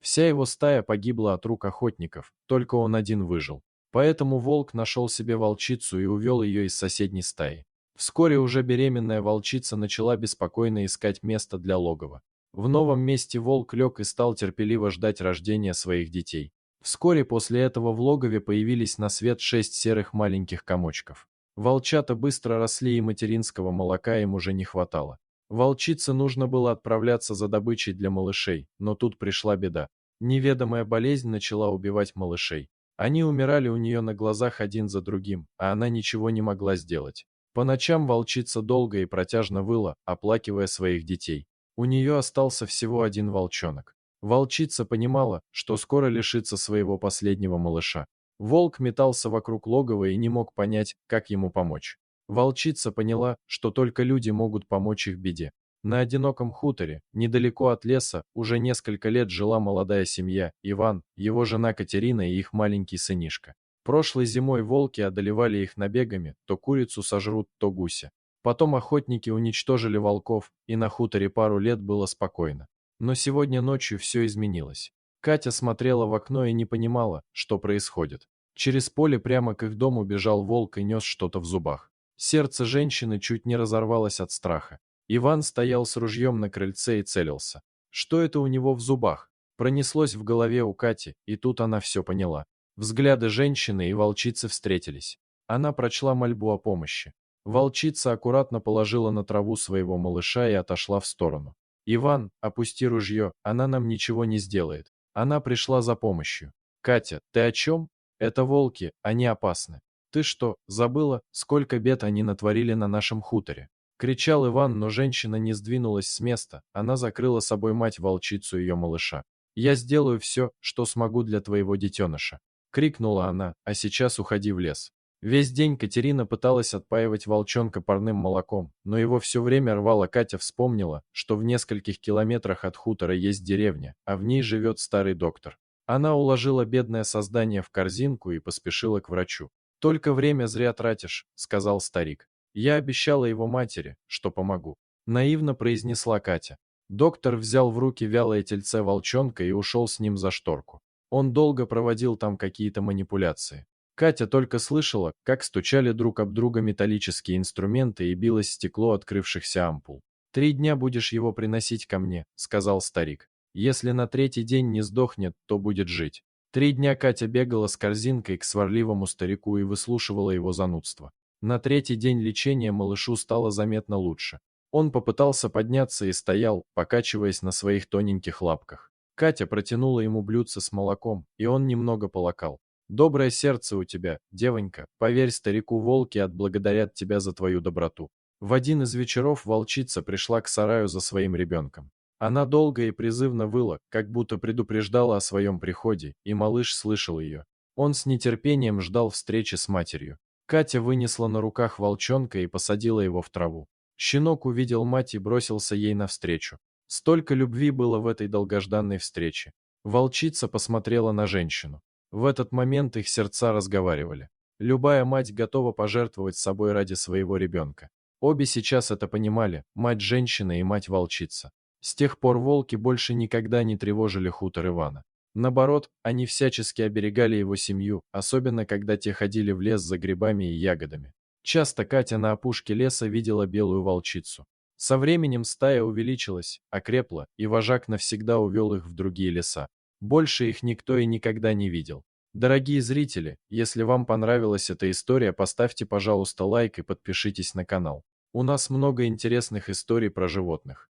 Вся его стая погибла от рук охотников, только он один выжил. Поэтому волк нашел себе волчицу и увел ее из соседней стаи. Вскоре уже беременная волчица начала беспокойно искать место для логова. В новом месте волк лег и стал терпеливо ждать рождения своих детей. Вскоре после этого в логове появились на свет 6 серых маленьких комочков. Волчата быстро росли, и материнского молока им уже не хватало. Волчице нужно было отправляться за добычей для малышей, но тут пришла беда. Неведомая болезнь начала убивать малышей. Они умирали у нее на глазах один за другим, а она ничего не могла сделать. По ночам волчица долго и протяжно выла, оплакивая своих детей. У нее остался всего один волчонок. Волчица понимала, что скоро лишится своего последнего малыша. Волк метался вокруг логова и не мог понять, как ему помочь. Волчица поняла, что только люди могут помочь их в беде. На одиноком хуторе, недалеко от леса, уже несколько лет жила молодая семья: Иван, его жена Катерина и их маленький сынишка. Прошлой зимой волки одолевали их набегами, то курицу сожрут, то гуся. Потом охотники уничтожили волков, и на хуторе пару лет было спокойно. Но сегодня ночью все изменилось. Катя смотрела в окно и не понимала, что происходит. Через поле прямо к их дому бежал волк и нес что-то в зубах. Сердце женщины чуть не разорвалось от страха. Иван стоял с ружьем на крыльце и целился. Что это у него в зубах? Пронеслось в голове у Кати, и тут она все поняла. Взгляды женщины и волчицы встретились. Она прочла мольбу о помощи. Волчица аккуратно положила на траву своего малыша и отошла в сторону. «Иван, опусти ружье, она нам ничего не сделает. Она пришла за помощью». «Катя, ты о чем? Это волки, они опасны. Ты что, забыла, сколько бед они натворили на нашем хуторе?» Кричал Иван, но женщина не сдвинулась с места, она закрыла собой мать-волчицу и ее малыша. «Я сделаю все, что смогу для твоего детеныша», — крикнула она, — «а сейчас уходи в лес». Весь день Катерина пыталась отпаивать волчонка парным молоком, но его все время рвала. Катя вспомнила, что в нескольких километрах от хутора есть деревня, а в ней живет старый доктор. Она уложила бедное создание в корзинку и поспешила к врачу. «Только время зря тратишь», — сказал старик. «Я обещала его матери, что помогу», — наивно произнесла Катя. Доктор взял в руки вялое тельце волчонка и ушел с ним за шторку. Он долго проводил там какие-то манипуляции. Катя только слышала, как стучали друг об друга металлические инструменты и билось стекло открывшихся ампул. «3 дня будешь его приносить ко мне», — сказал старик. «Если на 3-й день не сдохнет, то будет жить». 3 дня Катя бегала с корзинкой к сварливому старику и выслушивала его занудство. На 3-й день лечения малышу стало заметно лучше. Он попытался подняться и стоял, покачиваясь на своих тоненьких лапках. Катя протянула ему блюдце с молоком, и он немного полакал. «Доброе сердце у тебя, девонька, поверь старику, волки отблагодарят тебя за твою доброту». В один из вечеров волчица пришла к сараю за своим ребенком. Она долго и призывно выла, как будто предупреждала о своем приходе, и малыш слышал ее. Он с нетерпением ждал встречи с матерью. Катя вынесла на руках волчонка и посадила его в траву. Щенок увидел мать и бросился ей навстречу. Столько любви было в этой долгожданной встрече. Волчица посмотрела на женщину. В этот момент их сердца разговаривали. Любая мать готова пожертвовать собой ради своего ребенка. Обе сейчас это понимали, мать-женщина и мать-волчица. С тех пор волки больше никогда не тревожили хутор Ивана. Наоборот, они всячески оберегали его семью, особенно когда те ходили в лес за грибами и ягодами. Часто Катя на опушке леса видела белую волчицу. Со временем стая увеличилась, окрепла, и вожак навсегда увел их в другие леса. Больше их никто и никогда не видел. Дорогие зрители, если вам понравилась эта история, поставьте, пожалуйста, лайк и подпишитесь на канал. У нас много интересных историй про животных.